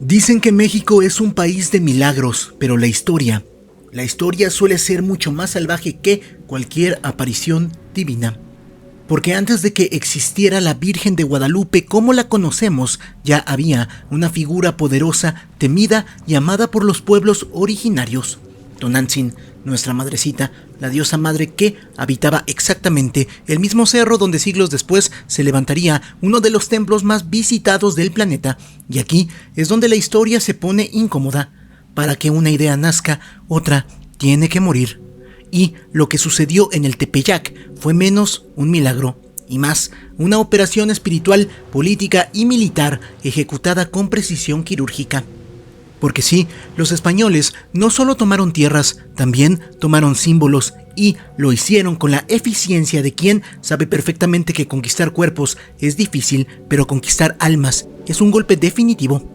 Dicen que México es un país de milagros, pero la historia suele ser mucho más salvaje que cualquier aparición divina. Porque antes de que existiera la Virgen de Guadalupe como la conocemos, ya había una figura poderosa, temida y amada por los pueblos originarios. Tonantzin, nuestra madrecita, la diosa madre que habitaba exactamente el mismo cerro donde siglos después se levantaría uno de los templos más visitados del planeta. Y aquí es donde la historia se pone incómoda. Para que una idea nazca, otra tiene que morir. Y lo que sucedió en el Tepeyac fue menos un milagro y más una operación espiritual, política y militar ejecutada con precisión quirúrgica. Porque sí, los españoles no solo tomaron tierras, también tomaron símbolos y lo hicieron con la eficiencia de quien sabe perfectamente que conquistar cuerpos es difícil, pero conquistar almas es un golpe definitivo.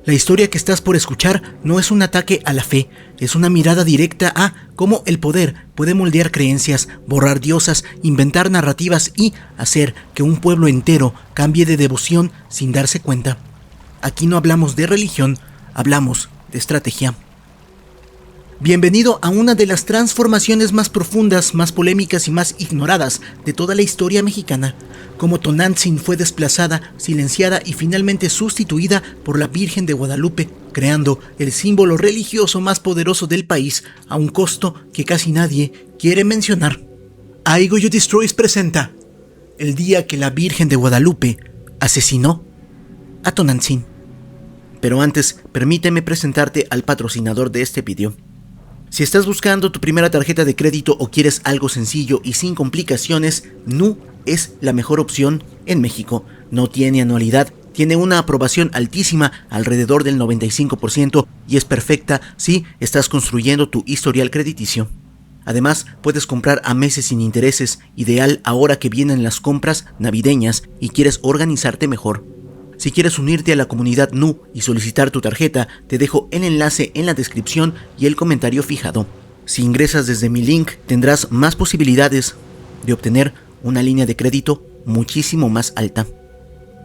La historia que estás por escuchar no es un ataque a la fe, es una mirada directa a cómo el poder puede moldear creencias, borrar diosas, inventar narrativas y hacer que un pueblo entero cambie de devoción sin darse cuenta. Aquí no hablamos de religión, hablamos de estrategia. Bienvenido a una de las transformaciones más profundas, más polémicas y más ignoradas de toda la historia mexicana. Cómo Tonantzin fue desplazada, silenciada y finalmente sustituida por la Virgen de Guadalupe, creando el símbolo religioso más poderoso del país a un costo que casi nadie quiere mencionar. I Go You Destroys presenta el día que la Virgen de Guadalupe asesinó a Tonantzin. Pero antes, permíteme presentarte al patrocinador de este video. Si estás buscando tu primera tarjeta de crédito o quieres algo sencillo y sin complicaciones, Nu es la mejor opción en México. No tiene anualidad, tiene una aprobación altísima, alrededor del 95%, y es perfecta si estás construyendo tu historial crediticio. Además, puedes comprar a meses sin intereses, ideal ahora que vienen las compras navideñas y quieres organizarte mejor. Si quieres unirte a la comunidad Nu y solicitar tu tarjeta, te dejo el enlace en la descripción y el comentario fijado. Si ingresas desde mi link, tendrás más posibilidades de obtener una línea de crédito muchísimo más alta.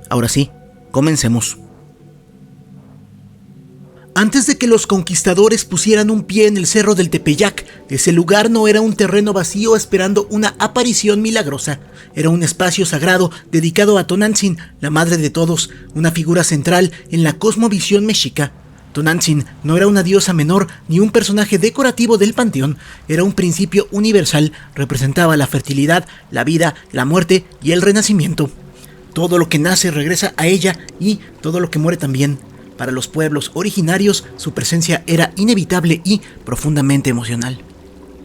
Ahora sí, comencemos. Antes de que los conquistadores pusieran un pie en el cerro del Tepeyac, ese lugar no era un terreno vacío esperando una aparición milagrosa. Era un espacio sagrado dedicado a Tonantzin, la madre de todos, una figura central en la cosmovisión mexica. Tonantzin no era una diosa menor ni un personaje decorativo del panteón, era un principio universal, representaba la fertilidad, la vida, la muerte y el renacimiento. Todo lo que nace regresa a ella y todo lo que muere también. Para los pueblos originarios, su presencia era inevitable y profundamente emocional.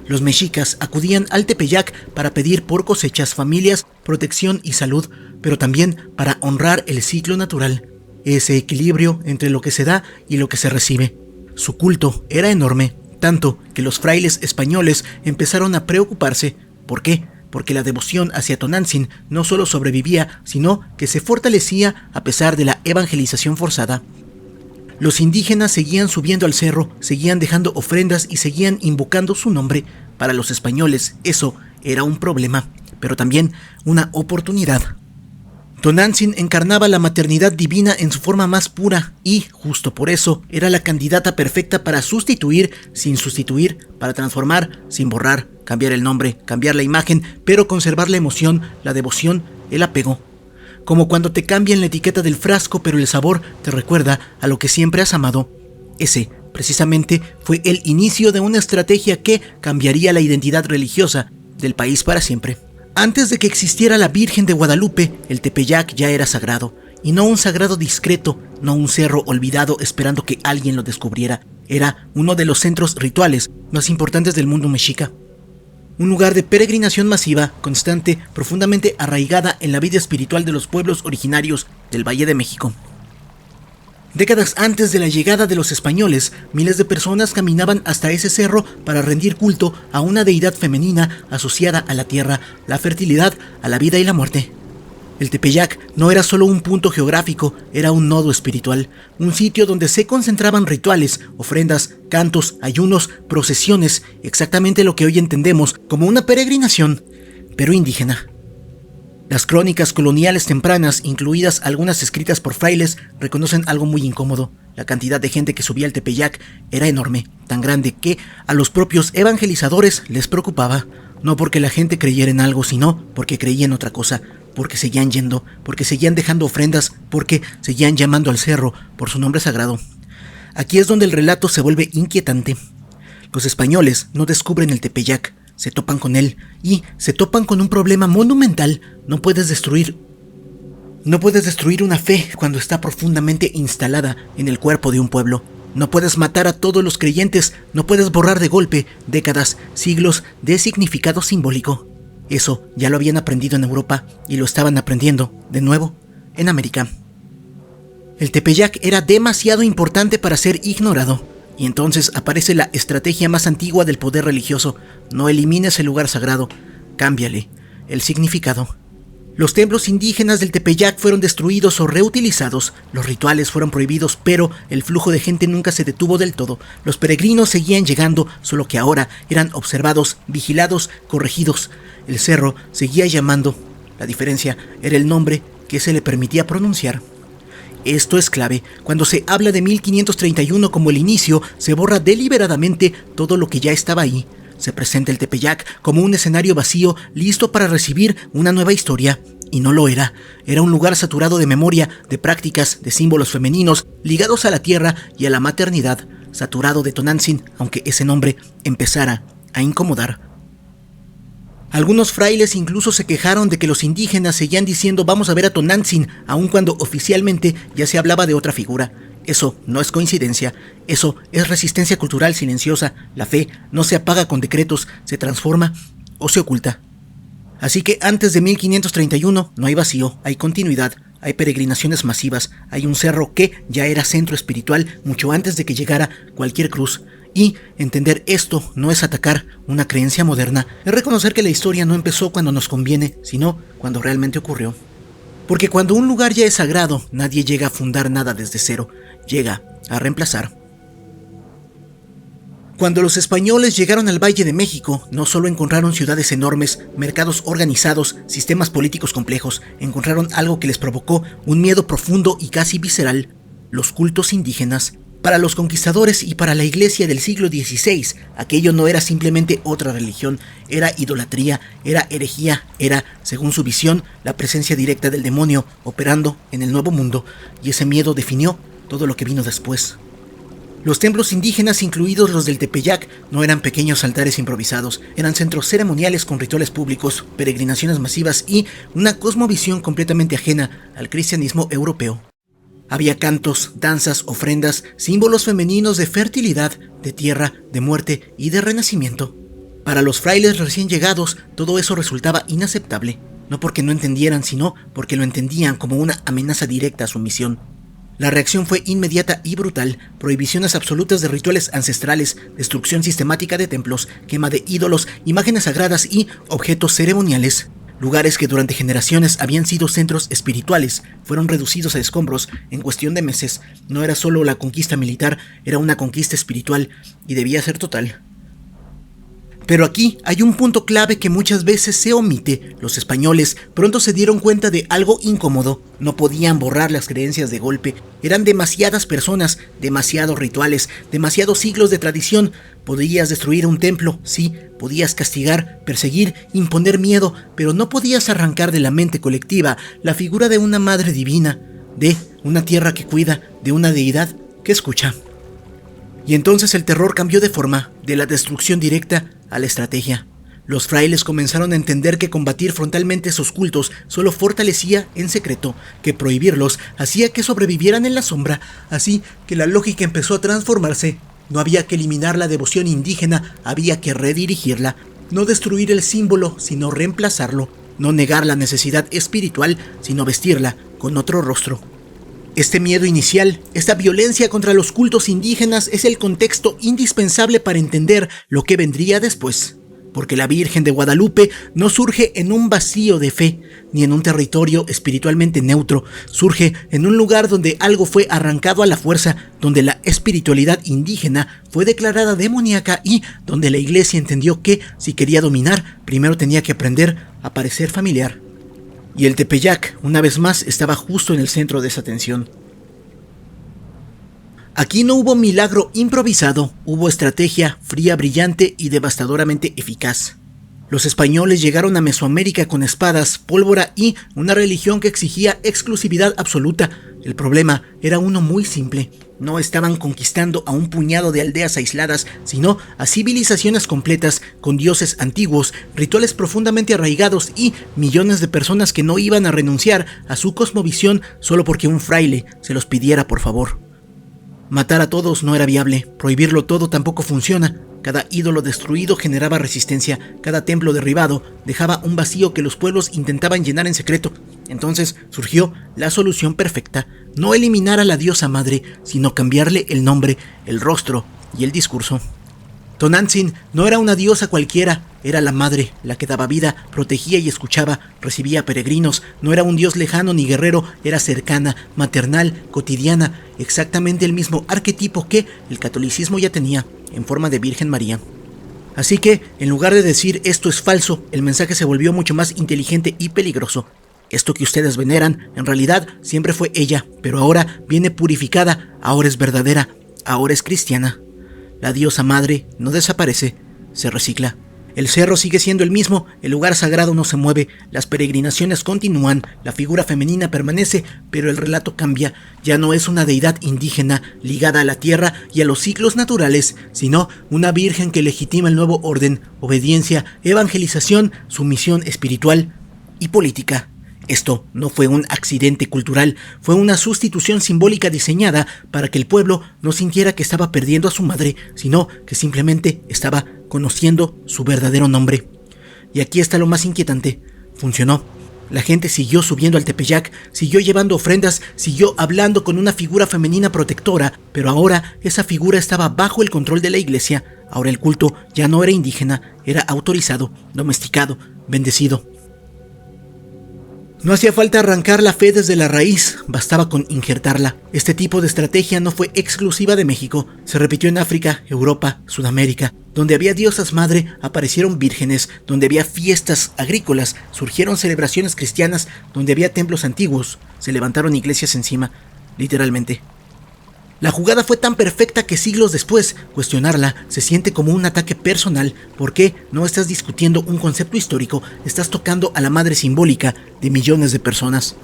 Los mexicas acudían al Tepeyac para pedir por cosechas, familias, protección y salud, pero también para honrar el ciclo natural, ese equilibrio entre lo que se da y lo que se recibe. Su culto era enorme, tanto que los frailes españoles empezaron a preocuparse. ¿Por qué? Porque la devoción hacia Tonantzin no solo sobrevivía, sino que se fortalecía a pesar de la evangelización forzada. Los indígenas seguían subiendo al cerro, seguían dejando ofrendas y seguían invocando su nombre. Para los españoles eso era un problema, pero también una oportunidad. Tonantzin encarnaba la maternidad divina en su forma más pura y, justo por eso, era la candidata perfecta para sustituir sin sustituir, para transformar sin borrar, cambiar el nombre, cambiar la imagen, pero conservar la emoción, la devoción, el apego. Como cuando te cambian la etiqueta del frasco, pero el sabor te recuerda a lo que siempre has amado. Ese, precisamente, fue el inicio de una estrategia que cambiaría la identidad religiosa del país para siempre. Antes de que existiera la Virgen de Guadalupe, el Tepeyac ya era sagrado. Y no un sagrado discreto, no un cerro olvidado esperando que alguien lo descubriera. Era uno de los centros rituales más importantes del mundo mexica. Un lugar de peregrinación masiva, constante, profundamente arraigada en la vida espiritual de los pueblos originarios del Valle de México. Décadas antes de la llegada de los españoles, miles de personas caminaban hasta ese cerro para rendir culto a una deidad femenina asociada a la tierra, la fertilidad, a la vida y la muerte. El Tepeyac no era solo un punto geográfico, era un nodo espiritual, un sitio donde se concentraban rituales, ofrendas, cantos, ayunos, procesiones, exactamente lo que hoy entendemos como una peregrinación, pero indígena. Las crónicas coloniales tempranas, incluidas algunas escritas por frailes, reconocen algo muy incómodo. La cantidad de gente que subía al Tepeyac era enorme, tan grande que a los propios evangelizadores les preocupaba. No porque la gente creyera en algo, sino porque creía en otra cosa, porque seguían yendo, porque seguían dejando ofrendas, porque seguían llamando al cerro por su nombre sagrado. Aquí es donde el relato se vuelve inquietante. Los españoles no descubren el Tepeyac, se topan con él y se topan con un problema monumental. No puedes destruir una fe cuando está profundamente instalada en el cuerpo de un pueblo. No puedes matar a todos los creyentes, no puedes borrar de golpe décadas, siglos de significado simbólico. Eso ya lo habían aprendido en Europa y lo estaban aprendiendo, de nuevo, en América. El Tepeyac era demasiado importante para ser ignorado. Y entonces aparece la estrategia más antigua del poder religioso. No elimines el lugar sagrado, cámbiale el significado. Los templos indígenas del Tepeyac fueron destruidos o reutilizados, los rituales fueron prohibidos, pero el flujo de gente nunca se detuvo del todo. Los peregrinos seguían llegando, solo que ahora eran observados, vigilados, corregidos. El cerro seguía llamando. La diferencia era el nombre que se le permitía pronunciar. Esto es clave. Cuando se habla de 1531 como el inicio, se borra deliberadamente todo lo que ya estaba ahí. Se presenta el Tepeyac como un escenario vacío, listo para recibir una nueva historia. Y no lo era. Era un lugar saturado de memoria, de prácticas, de símbolos femeninos, ligados a la tierra y a la maternidad. Saturado de Tonantzin, aunque ese nombre empezara a incomodar. Algunos frailes incluso se quejaron de que los indígenas seguían diciendo vamos a ver a Tonantzin, aun cuando oficialmente ya se hablaba de otra figura. Eso no es coincidencia, eso es resistencia cultural silenciosa. La fe no se apaga con decretos, se transforma o se oculta. Así que antes de 1531 no hay vacío, hay continuidad, hay peregrinaciones masivas, hay un cerro que ya era centro espiritual mucho antes de que llegara cualquier cruz. Y entender esto no es atacar una creencia moderna, es reconocer que la historia no empezó cuando nos conviene, sino cuando realmente ocurrió. Porque cuando un lugar ya es sagrado, nadie llega a fundar nada desde cero, llega a reemplazar. Cuando los españoles llegaron al Valle de México, no solo encontraron ciudades enormes, mercados organizados, sistemas políticos complejos, encontraron algo que les provocó un miedo profundo y casi visceral: los cultos indígenas. Para los conquistadores y para la iglesia del siglo XVI, aquello no era simplemente otra religión, era idolatría, era herejía, era, según su visión, la presencia directa del demonio operando en el Nuevo Mundo, y ese miedo definió todo lo que vino después. Los templos indígenas, incluidos los del Tepeyac, no eran pequeños altares improvisados, eran centros ceremoniales con rituales públicos, peregrinaciones masivas y una cosmovisión completamente ajena al cristianismo europeo. Había cantos, danzas, ofrendas, símbolos femeninos de fertilidad, de tierra, de muerte y de renacimiento. Para los frailes recién llegados, todo eso resultaba inaceptable, no porque no entendieran, sino porque lo entendían como una amenaza directa a su misión. La reacción fue inmediata y brutal: prohibiciones absolutas de rituales ancestrales, destrucción sistemática de templos, quema de ídolos, imágenes sagradas y objetos ceremoniales. Lugares que durante generaciones habían sido centros espirituales fueron reducidos a escombros en cuestión de meses. No era solo la conquista militar, era una conquista espiritual y debía ser total. Pero aquí hay un punto clave que muchas veces se omite. Los españoles pronto se dieron cuenta de algo incómodo. No podían borrar las creencias de golpe. Eran demasiadas personas, demasiados rituales, demasiados siglos de tradición. Podías destruir un templo, sí, podías castigar, perseguir, imponer miedo, pero no podías arrancar de la mente colectiva la figura de una madre divina, de una tierra que cuida, de una deidad que escucha. Y entonces el terror cambió de forma, de la destrucción directa a la estrategia. Los frailes comenzaron a entender que combatir frontalmente esos cultos solo fortalecía en secreto, que prohibirlos hacía que sobrevivieran en la sombra, así que la lógica empezó a transformarse. No había que eliminar la devoción indígena, había que redirigirla, no destruir el símbolo, sino reemplazarlo, no negar la necesidad espiritual, sino vestirla con otro rostro. Este miedo inicial, esta violencia contra los cultos indígenas es el contexto indispensable para entender lo que vendría después. Porque la Virgen de Guadalupe no surge en un vacío de fe, ni en un territorio espiritualmente neutro. Surge en un lugar donde algo fue arrancado a la fuerza, donde la espiritualidad indígena fue declarada demoníaca y donde la iglesia entendió que, si quería dominar, primero tenía que aprender a parecer familiar. Y el Tepeyac, una vez más, estaba justo en el centro de esa tensión. Aquí no hubo milagro improvisado, hubo estrategia fría, brillante y devastadoramente eficaz. Los españoles llegaron a Mesoamérica con espadas, pólvora y una religión que exigía exclusividad absoluta. El problema era uno muy simple. No estaban conquistando a un puñado de aldeas aisladas, sino a civilizaciones completas, con dioses antiguos, rituales profundamente arraigados y millones de personas que no iban a renunciar a su cosmovisión solo porque un fraile se los pidiera por favor. Matar a todos no era viable, prohibirlo todo tampoco funciona. Cada ídolo destruido generaba resistencia, cada templo derribado dejaba un vacío que los pueblos intentaban llenar en secreto. Entonces surgió la solución perfecta: no eliminar a la diosa madre, sino cambiarle el nombre, el rostro y el discurso. Tonantzin no era una diosa cualquiera, era la madre, la que daba vida, protegía y escuchaba, recibía peregrinos. No era un dios lejano ni guerrero, era cercana, maternal, cotidiana, exactamente el mismo arquetipo que el catolicismo ya tenía, en forma de Virgen María. Así que, en lugar de decir esto es falso, el mensaje se volvió mucho más inteligente y peligroso. Esto que ustedes veneran, en realidad, siempre fue ella, pero ahora viene purificada, ahora es verdadera, ahora es cristiana. La diosa madre no desaparece, se recicla. El cerro sigue siendo el mismo, el lugar sagrado no se mueve, las peregrinaciones continúan, la figura femenina permanece, pero el relato cambia. Ya no es una deidad indígena ligada a la tierra y a los ciclos naturales, sino una virgen que legitima el nuevo orden, obediencia, evangelización, sumisión espiritual y política. Esto no fue un accidente cultural, fue una sustitución simbólica diseñada para que el pueblo no sintiera que estaba perdiendo a su madre, sino que simplemente estaba conociendo su verdadero nombre. Y aquí está lo más inquietante: funcionó. La gente siguió subiendo al Tepeyac, siguió llevando ofrendas, siguió hablando con una figura femenina protectora, pero ahora esa figura estaba bajo el control de la iglesia. Ahora el culto ya no era indígena, era autorizado, domesticado, bendecido. No hacía falta arrancar la fe desde la raíz, bastaba con injertarla. Este tipo de estrategia no fue exclusiva de México, se repitió en África, Europa, Sudamérica. Donde había diosas madre, aparecieron vírgenes. Donde había fiestas agrícolas, surgieron celebraciones cristianas. Donde había templos antiguos, se levantaron iglesias encima, literalmente. La jugada fue tan perfecta que siglos después, cuestionarla se siente como un ataque personal. ¿Por qué no estás discutiendo un concepto histórico? Estás tocando a la madre simbólica de millones de personas.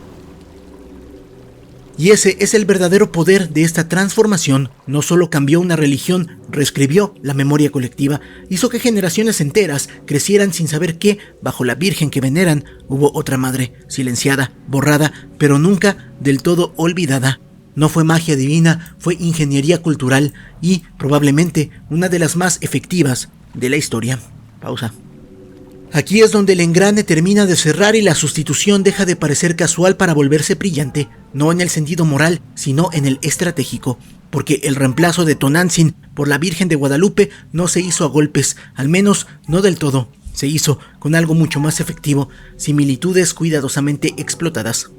Y ese es el verdadero poder de esta transformación. No solo cambió una religión, reescribió la memoria colectiva, hizo que generaciones enteras crecieran sin saber que, bajo la Virgen que veneran, hubo otra madre, silenciada, borrada, pero nunca del todo olvidada. No fue magia divina, fue ingeniería cultural y, probablemente, una de las más efectivas de la historia. Pausa. Aquí es donde el engrane termina de cerrar y la sustitución deja de parecer casual para volverse brillante, no en el sentido moral, sino en el estratégico, porque el reemplazo de Tonantzin por la Virgen de Guadalupe no se hizo a golpes, al menos no del todo. Se hizo con algo mucho más efectivo, similitudes cuidadosamente explotadas.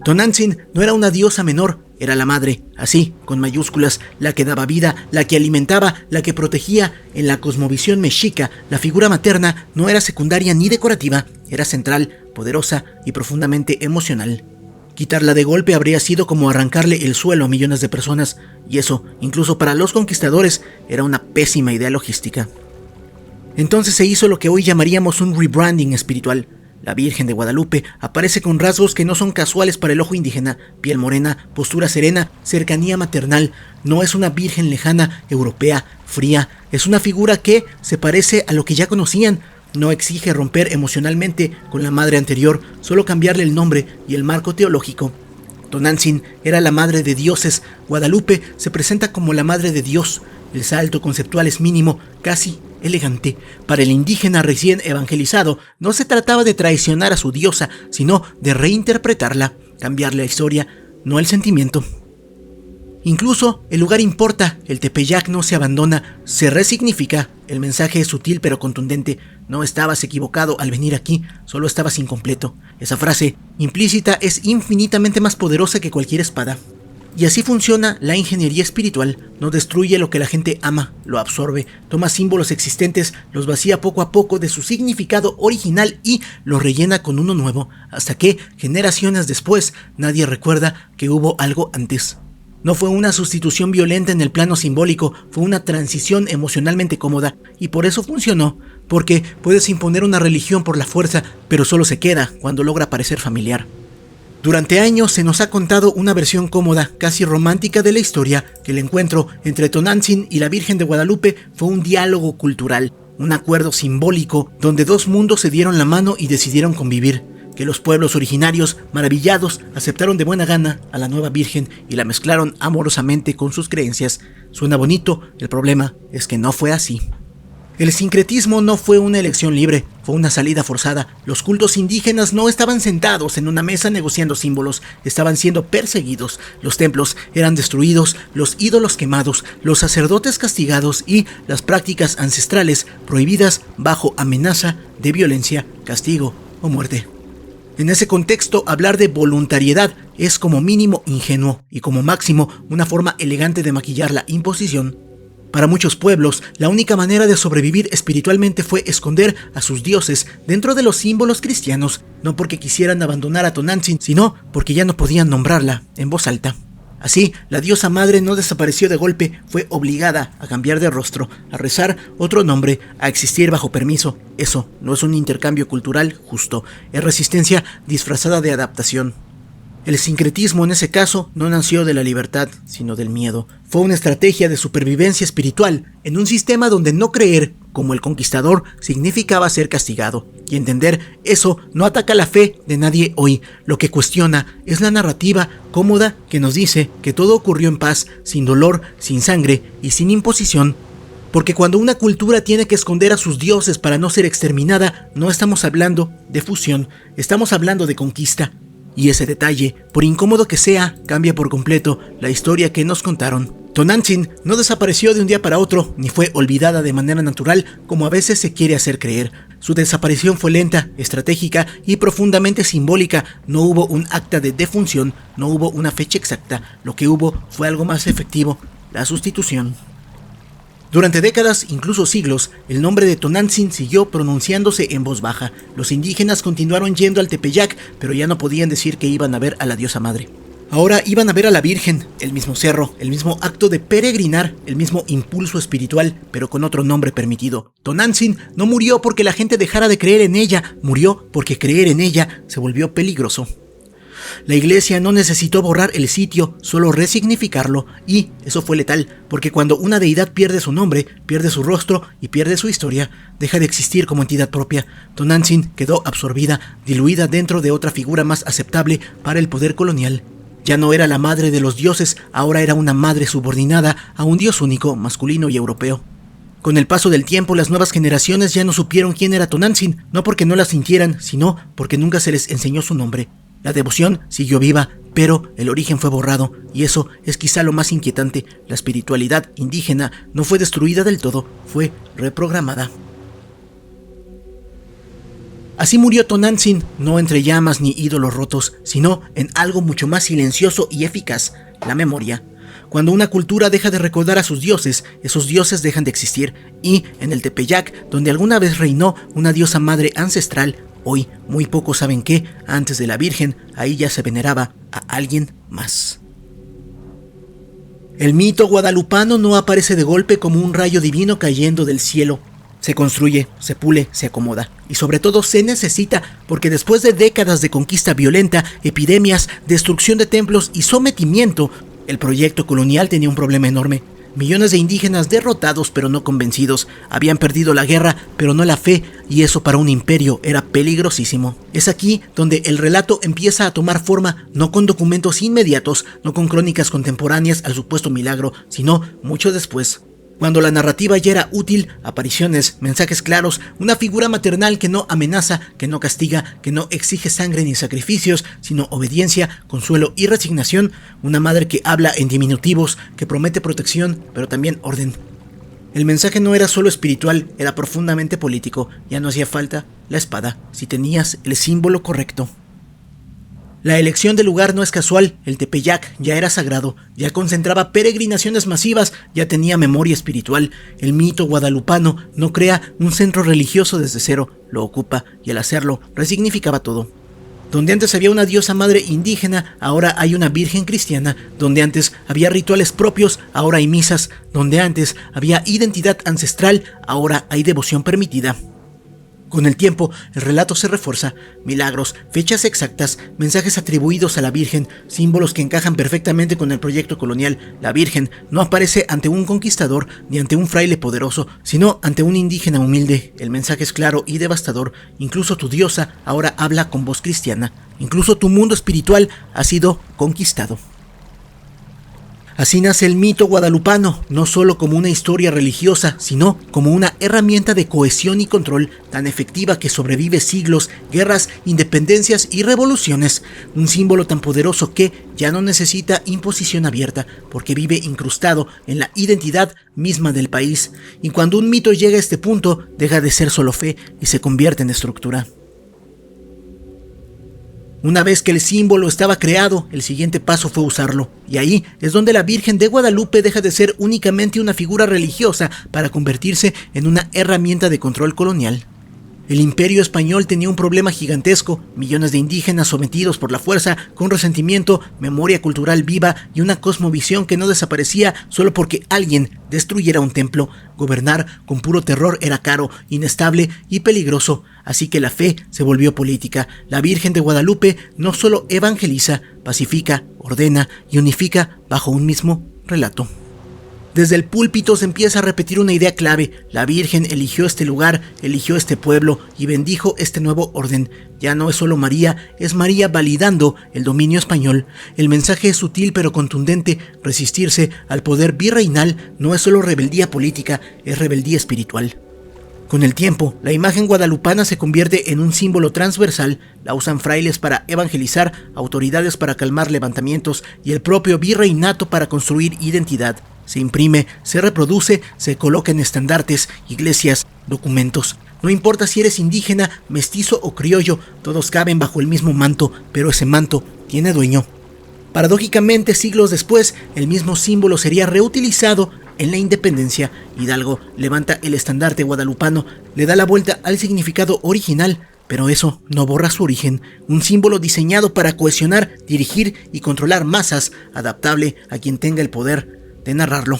Tonantzin no era una diosa menor, era la madre, así, con mayúsculas, la que daba vida, la que alimentaba, la que protegía. En la cosmovisión mexica, la figura materna no era secundaria ni decorativa, era central, poderosa y profundamente emocional. Quitarla de golpe habría sido como arrancarle el suelo a millones de personas, y eso, incluso para los conquistadores, era una pésima idea logística. Entonces se hizo lo que hoy llamaríamos un rebranding espiritual. La Virgen de Guadalupe aparece con rasgos que no son casuales para el ojo indígena: piel morena, postura serena, cercanía maternal. No es una virgen lejana, europea, fría. Es una figura que se parece a lo que ya conocían. No exige romper emocionalmente con la madre anterior, solo cambiarle el nombre y el marco teológico. Tonantzin era la madre de dioses. Guadalupe se presenta como la madre de Dios. El salto conceptual es mínimo, casi elegante. Para el indígena recién evangelizado, no se trataba de traicionar a su diosa, sino de reinterpretarla, cambiar la historia, no el sentimiento. Incluso el lugar importa, el Tepeyac no se abandona, se resignifica. El mensaje es sutil pero contundente: no estabas equivocado al venir aquí, solo estabas incompleto. Esa frase implícita es infinitamente más poderosa que cualquier espada. Y así funciona la ingeniería espiritual. No destruye lo que la gente ama, lo absorbe, toma símbolos existentes, los vacía poco a poco de su significado original y los rellena con uno nuevo, hasta que, generaciones después, nadie recuerda que hubo algo antes. No fue una sustitución violenta en el plano simbólico, fue una transición emocionalmente cómoda, y por eso funcionó, porque puedes imponer una religión por la fuerza, pero solo se queda cuando logra parecer familiar. Durante años se nos ha contado una versión cómoda, casi romántica de la historia, que el encuentro entre Tonantzin y la Virgen de Guadalupe fue un diálogo cultural, un acuerdo simbólico donde dos mundos se dieron la mano y decidieron convivir, que los pueblos originarios, maravillados, aceptaron de buena gana a la nueva Virgen y la mezclaron amorosamente con sus creencias. Suena bonito, el problema es que no fue así. El sincretismo no fue una elección libre, fue una salida forzada. Los cultos indígenas no estaban sentados en una mesa negociando símbolos, estaban siendo perseguidos. Los templos eran destruidos, los ídolos quemados, los sacerdotes castigados y las prácticas ancestrales prohibidas bajo amenaza de violencia, castigo o muerte. En ese contexto, hablar de voluntariedad es como mínimo ingenuo y como máximo una forma elegante de maquillar la imposición. Para muchos pueblos, la única manera de sobrevivir espiritualmente fue esconder a sus dioses dentro de los símbolos cristianos, no porque quisieran abandonar a Tonantzin, sino porque ya no podían nombrarla en voz alta. Así, la diosa madre no desapareció de golpe, fue obligada a cambiar de rostro, a rezar otro nombre, a existir bajo permiso. Eso no es un intercambio cultural justo, es resistencia disfrazada de adaptación. El sincretismo en ese caso no nació de la libertad, sino del miedo. Fue una estrategia de supervivencia espiritual en un sistema donde no creer, como el conquistador, significaba ser castigado. Y entender eso no ataca la fe de nadie hoy. Lo que cuestiona es la narrativa cómoda que nos dice que todo ocurrió en paz, sin dolor, sin sangre y sin imposición. Porque cuando una cultura tiene que esconder a sus dioses para no ser exterminada, no estamos hablando de fusión, estamos hablando de conquista. Y ese detalle, por incómodo que sea, cambia por completo la historia que nos contaron. Tonantzin no desapareció de un día para otro, ni fue olvidada de manera natural, como a veces se quiere hacer creer. Su desaparición fue lenta, estratégica y profundamente simbólica. No hubo un acta de defunción, no hubo una fecha exacta. Lo que hubo fue algo más efectivo, la sustitución. Durante décadas, incluso siglos, el nombre de Tonantzin siguió pronunciándose en voz baja. Los indígenas continuaron yendo al Tepeyac, pero ya no podían decir que iban a ver a la diosa madre. Ahora iban a ver a la Virgen, el mismo cerro, el mismo acto de peregrinar, el mismo impulso espiritual, pero con otro nombre permitido. Tonantzin no murió porque la gente dejara de creer en ella, murió porque creer en ella se volvió peligroso. La iglesia no necesitó borrar el sitio, solo resignificarlo, y eso fue letal, porque cuando una deidad pierde su nombre, pierde su rostro y pierde su historia, deja de existir como entidad propia. Tonantzin quedó absorbida, diluida dentro de otra figura más aceptable para el poder colonial. Ya no era la madre de los dioses, ahora era una madre subordinada a un dios único, masculino y europeo. Con el paso del tiempo, las nuevas generaciones ya no supieron quién era Tonantzin, no porque no la sintieran, sino porque nunca se les enseñó su nombre. La devoción siguió viva, pero el origen fue borrado, y eso es quizá lo más inquietante. La espiritualidad indígena no fue destruida del todo, fue reprogramada. Así murió Tonantzin, no entre llamas ni ídolos rotos, sino en algo mucho más silencioso y eficaz, la memoria. Cuando una cultura deja de recordar a sus dioses, esos dioses dejan de existir, y en el Tepeyac, donde alguna vez reinó una diosa madre ancestral, hoy muy pocos saben que, antes de la Virgen, ahí ya se veneraba a alguien más. El mito guadalupano no aparece de golpe como un rayo divino cayendo del cielo. Se construye, se pule, se acomoda. Y sobre todo se necesita, porque después de décadas de conquista violenta, epidemias, destrucción de templos y sometimiento, el proyecto colonial tenía un problema enorme. Millones de indígenas derrotados pero no convencidos, habían perdido la guerra pero no la fe, y eso para un imperio era peligrosísimo. Es aquí donde el relato empieza a tomar forma, no con documentos inmediatos, no con crónicas contemporáneas al supuesto milagro, sino mucho después. Cuando la narrativa ya era útil, apariciones, mensajes claros, una figura maternal que no amenaza, que no castiga, que no exige sangre ni sacrificios, sino obediencia, consuelo y resignación, una madre que habla en diminutivos, que promete protección, pero también orden. El mensaje no era solo espiritual, era profundamente político, ya no hacía falta la espada, si tenías el símbolo correcto. La elección del lugar no es casual, el Tepeyac ya era sagrado, ya concentraba peregrinaciones masivas, ya tenía memoria espiritual. El mito guadalupano no crea un centro religioso desde cero, lo ocupa y al hacerlo resignificaba todo. Donde antes había una diosa madre indígena, ahora hay una virgen cristiana. Donde antes había rituales propios, ahora hay misas. Donde antes había identidad ancestral, ahora hay devoción permitida. Con el tiempo, el relato se refuerza, milagros, fechas exactas, mensajes atribuidos a la Virgen, símbolos que encajan perfectamente con el proyecto colonial. La Virgen no aparece ante un conquistador ni ante un fraile poderoso, sino ante un indígena humilde. El mensaje es claro y devastador. Incluso tu diosa ahora habla con voz cristiana. Incluso tu mundo espiritual ha sido conquistado. Así nace el mito guadalupano, no solo como una historia religiosa, sino como una herramienta de cohesión y control tan efectiva que sobrevive siglos, guerras, independencias y revoluciones. Un símbolo tan poderoso que ya no necesita imposición abierta, porque vive incrustado en la identidad misma del país. Y cuando un mito llega a este punto, deja de ser solo fe y se convierte en estructura. Una vez que el símbolo estaba creado, el siguiente paso fue usarlo, y ahí es donde la Virgen de Guadalupe deja de ser únicamente una figura religiosa para convertirse en una herramienta de control colonial. El imperio español tenía un problema gigantesco, millones de indígenas sometidos por la fuerza, con resentimiento, memoria cultural viva y una cosmovisión que no desaparecía solo porque alguien destruyera un templo. Gobernar con puro terror era caro, inestable y peligroso, así que la fe se volvió política. La Virgen de Guadalupe no solo evangeliza, pacifica, ordena y unifica bajo un mismo relato. Desde el púlpito se empieza a repetir una idea clave. La Virgen eligió este lugar, eligió este pueblo y bendijo este nuevo orden. Ya no es solo María, es María validando el dominio español. El mensaje es sutil pero contundente. Resistirse al poder virreinal no es solo rebeldía política, es rebeldía espiritual. Con el tiempo, la imagen guadalupana se convierte en un símbolo transversal. La usan frailes para evangelizar, autoridades para calmar levantamientos y el propio virreinato para construir identidad. Se imprime, se reproduce, se coloca en estandartes, iglesias, documentos. No importa si eres indígena, mestizo o criollo, todos caben bajo el mismo manto, pero ese manto tiene dueño. Paradójicamente, siglos después, el mismo símbolo sería reutilizado en la independencia. Hidalgo levanta el estandarte guadalupano, le da la vuelta al significado original, pero eso no borra su origen. Un símbolo diseñado para cohesionar, dirigir y controlar masas, adaptable a quien tenga el poder de narrarlo.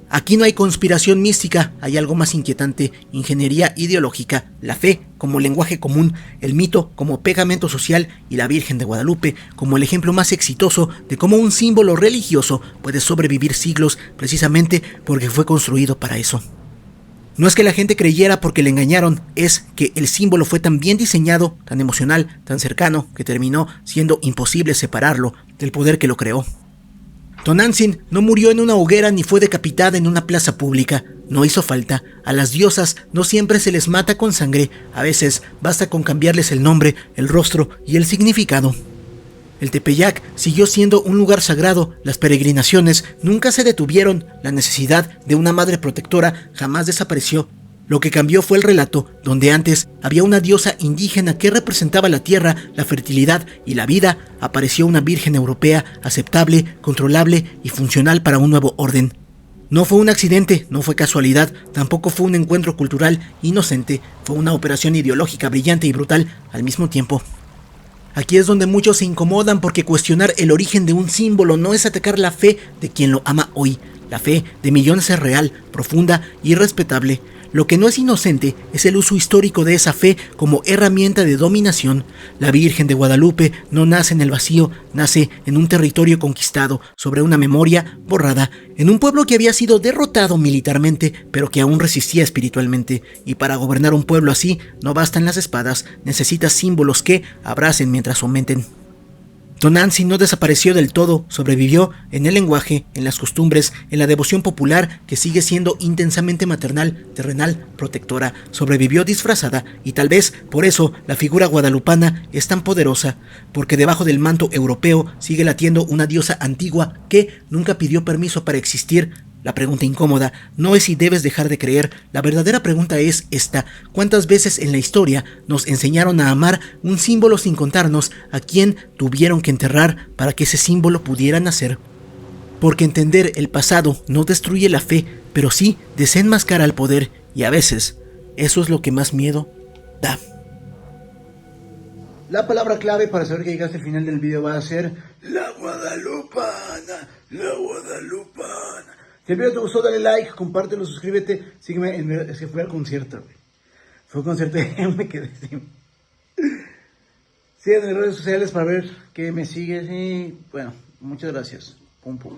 Aquí no hay conspiración mística, hay algo más inquietante: ingeniería ideológica. La fe como lenguaje común, el mito como pegamento social y la Virgen de Guadalupe como el ejemplo más exitoso de cómo un símbolo religioso puede sobrevivir siglos precisamente porque fue construido para eso. No es que la gente creyera porque le engañaron, es que el símbolo fue tan bien diseñado, tan emocional, tan cercano, que terminó siendo imposible separarlo del poder que lo creó. Tonantzin no murió en una hoguera ni fue decapitada en una plaza pública. No hizo falta. A las diosas no siempre se les mata con sangre. A veces basta con cambiarles el nombre, el rostro y el significado. El Tepeyac siguió siendo un lugar sagrado. Las peregrinaciones nunca se detuvieron. La necesidad de una madre protectora jamás desapareció. Lo que cambió fue el relato, donde antes había una diosa indígena que representaba la tierra, la fertilidad y la vida. Apareció una virgen europea aceptable, controlable y funcional para un nuevo orden. No fue un accidente, no fue casualidad, tampoco fue un encuentro cultural inocente, fue una operación ideológica brillante y brutal al mismo tiempo. Aquí es donde muchos se incomodan porque cuestionar el origen de un símbolo no es atacar la fe de quien lo ama hoy. La fe de millones es real, profunda y respetable. Lo que no es inocente es el uso histórico de esa fe como herramienta de dominación. La Virgen de Guadalupe no nace en el vacío, nace en un territorio conquistado, sobre una memoria borrada, en un pueblo que había sido derrotado militarmente, pero que aún resistía espiritualmente. Y para gobernar un pueblo así, no bastan las espadas, necesitas símbolos que abracen mientras aumenten. Tonantzin no desapareció del todo, sobrevivió en el lenguaje, en las costumbres, en la devoción popular que sigue siendo intensamente maternal, terrenal, protectora. Sobrevivió disfrazada y tal vez por eso la figura guadalupana es tan poderosa, porque debajo del manto europeo sigue latiendo una diosa antigua que nunca pidió permiso para existir, La pregunta incómoda no es si debes dejar de creer, la verdadera pregunta es esta: ¿cuántas veces en la historia nos enseñaron a amar un símbolo sin contarnos a quién tuvieron que enterrar para que ese símbolo pudiera nacer? Porque entender el pasado no destruye la fe, pero sí desenmascara el poder, y a veces eso es lo que más miedo da. La palabra clave para saber que llegaste al final del video va a ser la Guadalupana, la Guadalupana. Si el video te gustó, dale like, compártelo, suscríbete, sígueme es que fue al concierto, güey. Fue un concierto y me quedé sin... Sígueme en mis redes sociales para ver que me sigues y bueno, muchas gracias. Pum pum.